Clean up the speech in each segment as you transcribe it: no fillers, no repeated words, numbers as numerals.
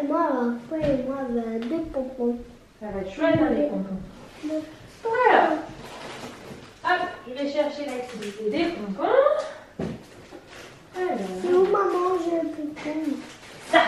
moi, des pompons. Ça va être chouette, hein, les pompons. Voilà. Hop, je vais chercher l'activité des pompons. C'est où maman, j'ai le pompon? Ça.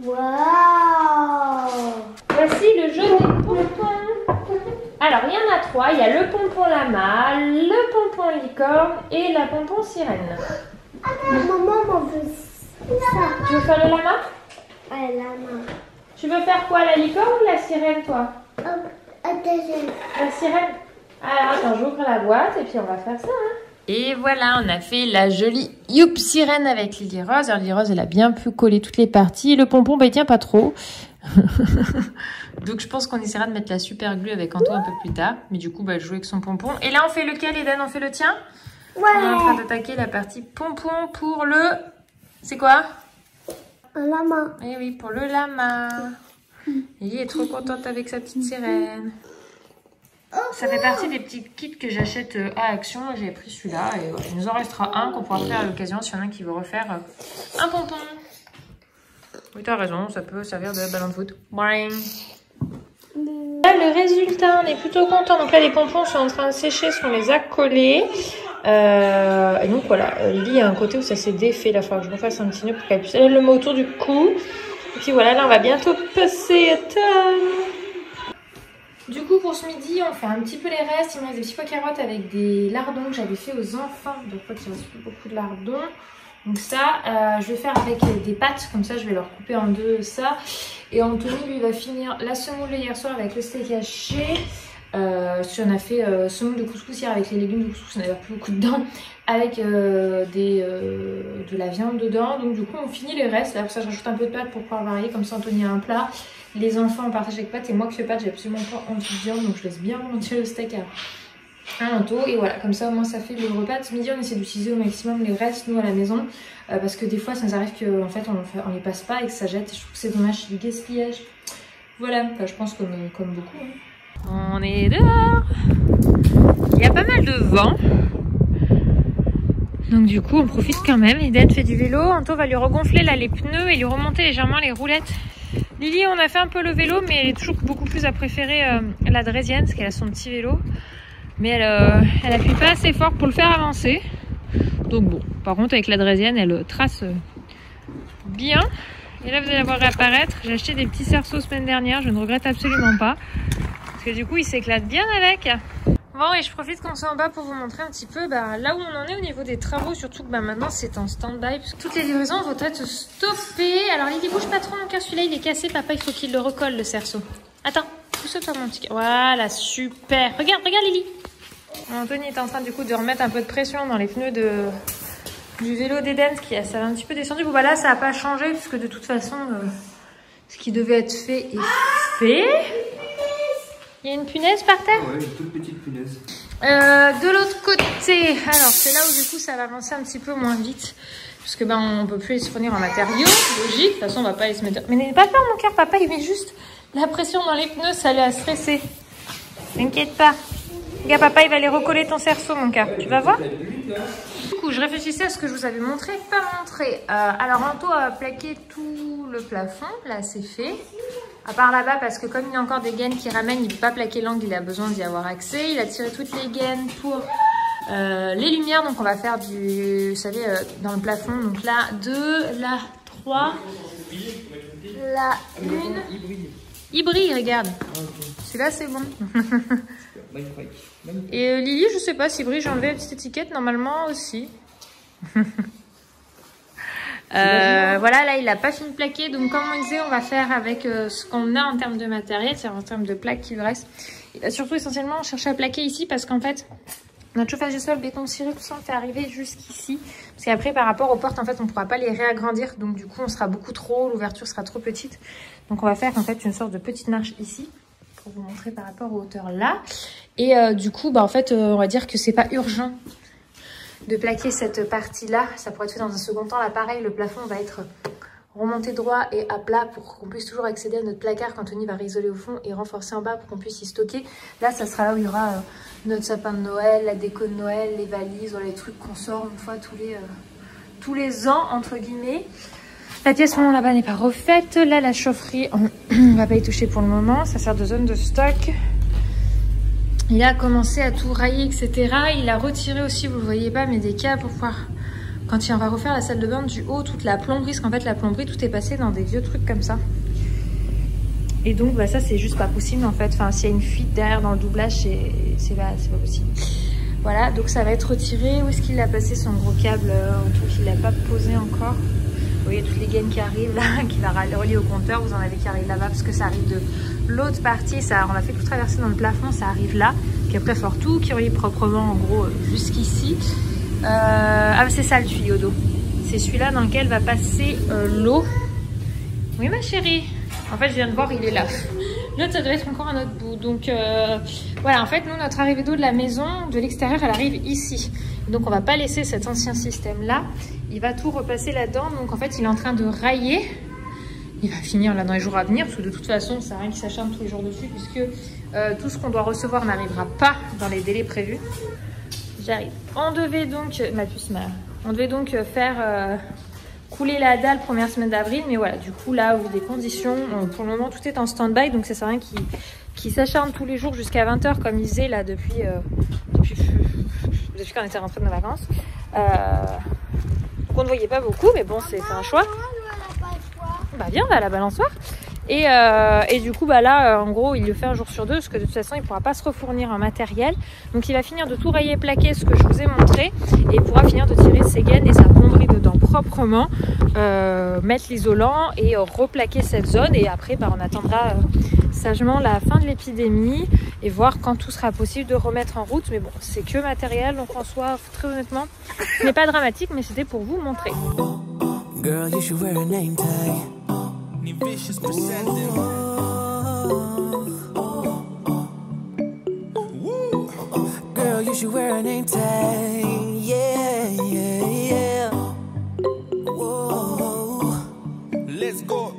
Waouh! Voici le jeu des pompons. Alors, il y en a 3. Il y a le pompon lama, le pompon licorne et la pompon sirène. Maman m'en veut ça. Tu veux faire le lama? Ouais, lama. Tu veux faire quoi, la licorne ou la sirène, toi? Attends, La sirène? Alors, attends, j'ouvre la boîte et puis on va faire ça. Hein. Et voilà, on a fait la jolie youp sirène avec Lily Rose. Alors, Lily Rose, elle a bien pu coller toutes les parties. Le pompon, bah, il tient pas trop. Donc, je pense qu'on essaiera de mettre la super glue avec Anto un peu plus tard. Mais du coup, bah, elle joue avec son pompon. Et là, on fait lequel, Eden? On fait le tien? Ouais. On est en train d'attaquer la partie pompon pour le... C'est quoi? Un lama. Eh oui, pour le lama. Lily est trop contente avec sa petite sirène. Ça fait partie des petits kits que j'achète à Action. J'ai pris celui-là et voilà, il nous en restera un qu'on pourra faire à l'occasion s'il y en a un qui veut refaire un pompon. Oui, t'as raison, ça peut servir de ballon de foot. Boing. Là, le résultat, on est plutôt content. Donc là, les pompons sont en train de sécher parce qu'on les a collés. Et donc voilà, Lily, il y a un côté où ça s'est défait. Là, il faudra que je refasse un petit nœud pour qu'elle puisse aller le mettre autour du cou. Et puis voilà, là, on va bientôt passer à table. Du coup, pour ce midi, on fait un petit peu les restes. Il me reste des petits pois carottes avec des lardons que j'avais fait aux enfants. Donc, il reste plus beaucoup de lardons. Donc ça, je vais faire avec des pâtes. Comme ça, je vais leur couper en deux ça. Et Anthony, lui, va finir la semoule hier soir avec le steak haché. Si on a fait semoule de couscous hier avec les légumes de couscous, on n'avait plus beaucoup dedans. Avec de la viande dedans. Donc du coup, on finit les restes. Là, pour ça, je rajoute un peu de pâtes pour pouvoir varier. Comme ça, Anthony a un plat. Les enfants on partage avec pâtes et moi qui fais pâtes, j'ai absolument pas envie de viande, donc je laisse bien remonter le steak à un taux. Et voilà, comme ça au moins ça fait le repas de ce midi. On essaie d'utiliser au maximum les restes nous à la maison parce que des fois ça nous arrive qu'en fait on les passe pas et que ça jette. Et je trouve que c'est dommage, c'est du gaspillage. Voilà, enfin, je pense comme beaucoup. Hein. On est dehors. Il y a pas mal de vent. Donc du coup on profite quand même. Eden fait du vélo, Anto va lui regonfler là les pneus et lui remonter légèrement les roulettes. Lily, on a fait un peu le vélo, mais elle est toujours beaucoup plus à préférer la draisienne, parce qu'elle a son petit vélo. Mais elle appuie pas assez fort pour le faire avancer. Donc bon, par contre avec la draisienne, elle trace bien. Et là, vous allez voir réapparaître. J'ai acheté des petits cerceaux semaine dernière, je ne regrette absolument pas. Parce que du coup, il s'éclate bien avec. Bon, et je profite qu'on soit en bas pour vous montrer un petit peu là où on en est au niveau des travaux. Surtout que maintenant, c'est en stand-by. Toutes les livraisons vont être stoppées. Alors, Lily, bouge pas trop, mon cœur. Celui-là, il est cassé. Papa, il faut qu'il le recolle, le cerceau. Attends, pousse-toi, mon petit cœur. Voilà, super. Regarde, Lily. Anthony est en train, du coup, de remettre un peu de pression dans les pneus du vélo d'Eden. Ça va un petit peu descendu. Bon, bah là, ça n'a pas changé. Puisque de toute façon, ce qui devait être fait est fait. Il y a une punaise par terre? Ouais, une toute petite punaise. De l'autre côté, alors c'est là où du coup ça va avancer un petit peu moins vite. Parce que on peut plus les se fournir en matériaux, logique. De toute façon on va pas les se mettre. Mais n'ayez pas peur mon cœur, papa il met juste la pression dans les pneus, ça l'a stressé. T'inquiète pas. Regarde papa il va les recoller ton cerceau mon cœur, tu vas voir. Du coup je réfléchissais à ce que je vous avais montré, pas montré. Alors Anto a plaqué tout le plafond, là c'est fait. À part là-bas, parce que comme il y a encore des gaines qui ramènent, il ne peut pas plaquer l'angle, il a besoin d'y avoir accès. Il a tiré toutes les gaines pour les lumières. Donc on va faire vous savez, dans le plafond. Donc là, 2, là, 3, là, 1. Il brille, regarde. Celui-là, c'est bon. Et Lily, je sais pas s'il brille, j'ai enlevé la petite étiquette, normalement aussi. Voilà, là il a pas fini de plaquer, donc comme on disait, on va faire avec ce qu'on a en termes de matériel, c'est-à-dire en termes de plaques qui restent. Il va surtout essentiellement chercher à plaquer ici parce qu'en fait notre chauffage de sol, béton ciré, tout ça on fait arriver jusqu'ici, parce qu'après par rapport aux portes en fait on pourra pas les réagrandir, donc du coup on sera beaucoup trop haut, l'ouverture sera trop petite, donc on va faire en fait une sorte de petite marche ici pour vous montrer par rapport aux hauteurs là. Et du coup en fait on va dire que c'est pas urgent de plaquer cette partie-là. Ça pourrait être fait dans un second temps. Là, pareil, le plafond va être remonté droit et à plat pour qu'on puisse toujours accéder à notre placard quand Tony va réisoler au fond et renforcer en bas pour qu'on puisse y stocker. Là, ça sera là où il y aura notre sapin de Noël, la déco de Noël, les valises, voilà, les trucs qu'on sort une fois tous les ans, entre guillemets. La pièce ronde là-bas n'est pas refaite. Là, la chaufferie, on va pas y toucher pour le moment. Ça sert de zone de stock. Il a commencé à tout railler, etc. Il a retiré aussi, vous le voyez pas, mais des câbles pour pouvoir, quand on va refaire la salle de bain du haut, toute la plomberie, parce qu'en fait la plomberie, tout est passé dans des vieux trucs comme ça. Et donc bah, ça c'est juste pas possible en fait. Enfin, s'il y a une fuite derrière dans le doublage, c'est pas possible. Voilà, donc ça va être retiré. Où est-ce qu'il a passé son gros câble autour qu'il l'a pas posé encore? Vous voyez toutes les gaines qui arrivent là, qui va relier au compteur. Vous en avez qui arrivent là-bas parce que ça arrive de l'autre partie. Ça, on a fait tout traverser dans le plafond, ça arrive là. Puis après, il faut tout qui relie proprement en gros jusqu'ici. Ah, c'est ça le tuyau d'eau. C'est celui-là dans lequel va passer l'eau. Oui, ma chérie. En fait, je viens de voir, il est là. L'autre, ça doit être encore un autre bout. Donc, voilà, en fait, nous, notre arrivée d'eau de la maison, de l'extérieur, elle arrive ici. Donc, on va pas laisser cet ancien système-là. Il va tout repasser là-dedans. Donc, en fait, il est en train de railler. Il va finir là dans les jours à venir. Parce que de toute façon, ça n'a rien qui s'acharne tous les jours dessus. Puisque tout ce qu'on doit recevoir n'arrivera pas dans les délais prévus. J'arrive. On devait donc... Ma puce, on devait donc faire... couler la dalle première semaine d'avril, mais voilà, du coup là, au vu des conditions, pour le moment tout est en stand-by, donc ça sert à rien qui s'acharne tous les jours jusqu'à 20 h comme il disait là depuis qu'on était rentré de nos vacances. Donc on ne voyait pas beaucoup, mais bon, c'est un choix. Bah viens, on va à la balançoire. Et du coup, bah là, en gros, il le fait un jour sur deux, parce que de toute façon, il ne pourra pas se refournir en matériel. Donc, il va finir de tout railler et plaquer, ce que je vous ai montré, et il pourra finir de tirer ses gaines et sa plomberie dedans proprement, mettre l'isolant et replaquer cette zone. Et après, bah, on attendra sagement la fin de l'épidémie et voir quand tout sera possible de remettre en route. Mais bon, c'est que matériel, donc en soi, très honnêtement, ce n'est pas dramatique, mais c'était pour vous montrer. Girl, you should wear a name tag. Girl, you should wear a name tag. Yeah, yeah, yeah. Whoa. Let's go.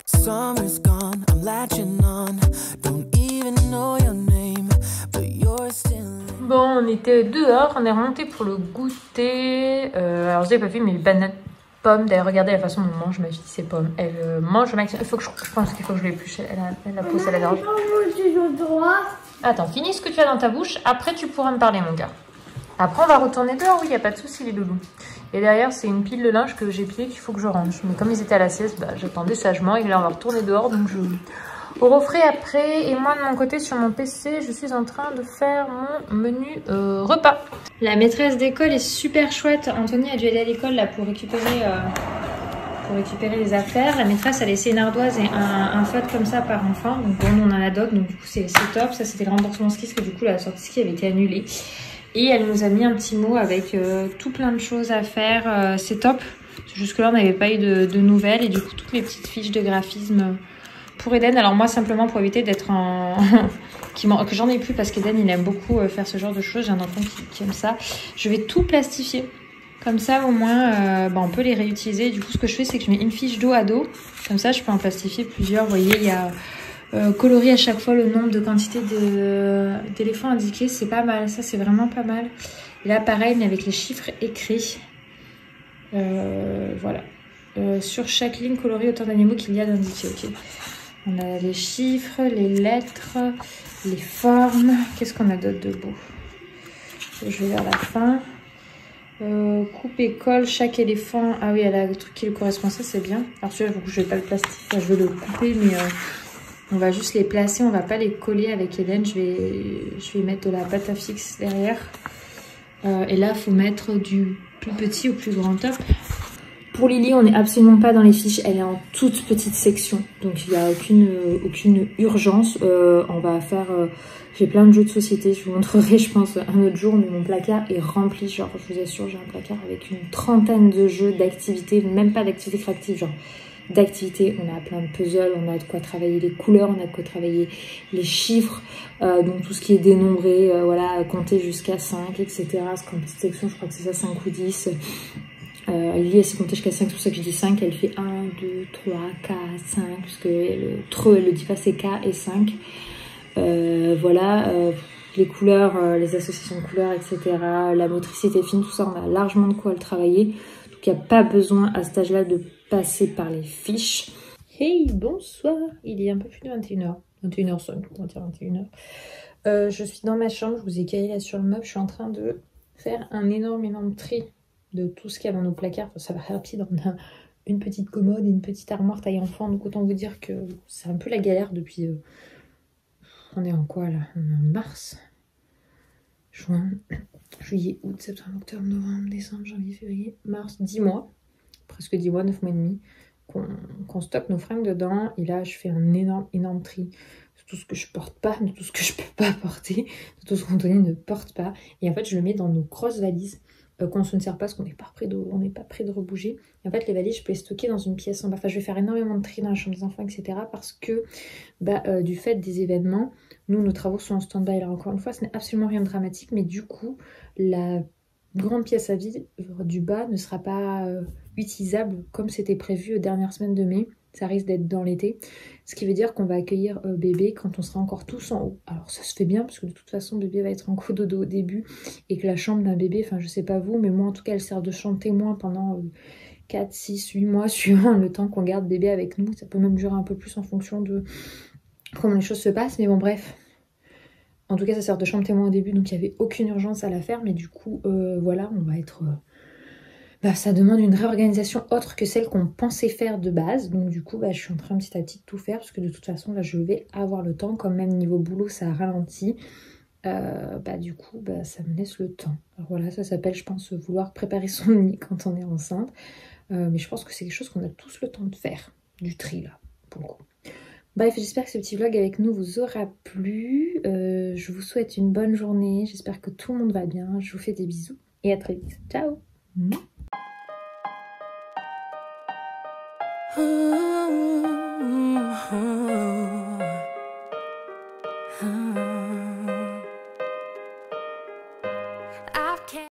Summer's gone, I'm latching on. Don't even know your name, but you're still. Bon, on était dehors, on est remonté pour le goûter. Alors, je l'ai pas fait, mais bananes. Pommes, d'ailleurs regardez la façon dont mange ma fille ces pommes. Elle mange le maximum. Je pense qu'il faut que je l'épluche. Elle a poussé à la gorge. Attends, finis ce que tu as dans ta bouche. Après tu pourras me parler mon gars. Après on va retourner dehors. Oui, il n'y a pas de souci les loulous. Et derrière c'est une pile de linge que j'ai plié qu'il faut que je range. Mais comme ils étaient à la sieste, bah, j'attendais sagement. Et là on va retourner dehors. Donc je referai après. Et moi de mon côté sur mon PC, je suis en train de faire mon menu repas. La maîtresse d'école est super chouette. Anthony a dû aller à l'école là pour récupérer les affaires. La maîtresse a laissé une ardoise et un feutre comme ça par enfant. Donc bon, on en a d'autres, donc du coup c'est top. Ça c'était le remboursement ski parce que du coup la sortie ski avait été annulée. Et elle nous a mis un petit mot avec tout plein de choses à faire. C'est top. Jusque là on n'avait pas eu de nouvelles et du coup toutes les petites fiches de graphisme pour Eden. Alors moi simplement pour éviter d'être en... que j'en ai plus parce qu'Eden il aime beaucoup faire ce genre de choses. J'ai un enfant qui aime ça. Je vais tout plastifier. Comme ça au moins on peut les réutiliser. Du coup ce que je fais c'est que je mets une fiche dos à dos. Comme ça je peux en plastifier plusieurs. Vous voyez il y a coloris à chaque fois le nombre de quantités d'éléphants indiqués. C'est pas mal. Ça c'est vraiment pas mal. Et là pareil mais avec les chiffres écrits. Voilà. Sur chaque ligne colorie autant d'animaux qu'il y a d'indiqués. Ok. On a les chiffres, les lettres, les formes. Qu'est-ce qu'on a d'autre de beau? Je vais vers la fin. Coupe et colle chaque éléphant. Ah oui, elle a le truc qui lui correspond. Ça, c'est bien. Alors celui-là, je vais pas le plastifier. Je vais le couper, mais on va juste les placer. On va pas les coller avec Eden. Je vais mettre de la pâte à fixe derrière. Et là, il faut mettre du plus petit au plus grand top. Pour Lily, on n'est absolument pas dans les fiches. Elle est en toute petite section. Donc, il n'y a aucune urgence. On va faire... j'ai plein de jeux de société. Je vous montrerai, je pense, un autre jour. Mais mon placard est rempli. Genre, je vous assure, j'ai un placard avec une trentaine de jeux, d'activités. Même pas d'activités créatives, genre d'activités. On a plein de puzzles. On a de quoi travailler les couleurs. On a de quoi travailler les chiffres. Donc, tout ce qui est dénombré. Voilà, compter jusqu'à 5, etc. Parce qu'en petite section, je crois que c'est ça, 5 ou 10. Lily elle s'est comptée jusqu'à 5, c'est pour ça que je dis 5, elle fait 1, 2, 3, 4, 5, parce que elle le dit pas, c'est K et 5. Voilà, les couleurs, les associations de couleurs, etc. La motricité fine, tout ça, on a largement de quoi le travailler. Donc il n'y a pas besoin à cet âge-là de passer par les fiches. Hey, bonsoir. Il est un peu plus de 21h. 21h05, on va dire 21h. Je suis dans ma chambre, je vous ai calé là sur le meuble. Je suis en train de faire un énorme tri de tout ce qu'il y a dans nos placards. Enfin, ça va rapide, on a une petite commode et une petite armoire taille enfant. Donc autant vous dire que c'est un peu la galère depuis... on est en quoi là? On est en mars, juin, juillet, août, septembre, octobre, novembre, décembre, janvier, février, mars, 10 mois. Presque 10 mois, 9 mois et demi. Qu'on stocke nos fringues dedans. Et là, je fais un énorme tri de tout ce que je porte pas, de tout ce que je peux pas porter, de tout ce qu'Anthony ne porte pas. Et en fait, je le mets dans nos grosses valises qu'on se ne sert pas parce qu'on n'est pas prêt de rebouger. Et en fait, les valises, je peux les stocker dans une pièce en bas. Enfin, je vais faire énormément de tri dans la chambre des enfants, etc. Parce que du fait des événements, nos travaux sont en stand-by. Alors encore une fois, ce n'est absolument rien de dramatique, mais du coup, la grande pièce à vide du bas ne sera pas utilisable comme c'était prévu aux dernières semaines de mai. Ça risque d'être dans l'été, ce qui veut dire qu'on va accueillir bébé quand on sera encore tous en haut. Alors ça se fait bien parce que de toute façon bébé va être en cododo au début et que la chambre d'un bébé, enfin je sais pas vous, mais moi en tout cas elle sert de chambre témoin pendant 4, 6, 8 mois suivant le temps qu'on garde bébé avec nous. Ça peut même durer un peu plus en fonction de comment les choses se passent, mais bon bref. En tout cas ça sert de chambre témoin au début, donc il n'y avait aucune urgence à la faire, mais du coup voilà, on va être... ça demande une réorganisation autre que celle qu'on pensait faire de base. Donc du coup, je suis en train petit à petit de tout faire. Parce que de toute façon, là, je vais avoir le temps. Comme même niveau boulot, ça a ralenti. Du coup, ça me laisse le temps. Alors voilà, ça s'appelle, je pense, vouloir préparer son nid quand on est enceinte. Mais je pense que c'est quelque chose qu'on a tous le temps de faire. Du tri, là, pour le coup. Bref, j'espère que ce petit vlog avec nous vous aura plu. Je vous souhaite une bonne journée. J'espère que tout le monde va bien. Je vous fais des bisous. Et à très vite. Ciao. Ah.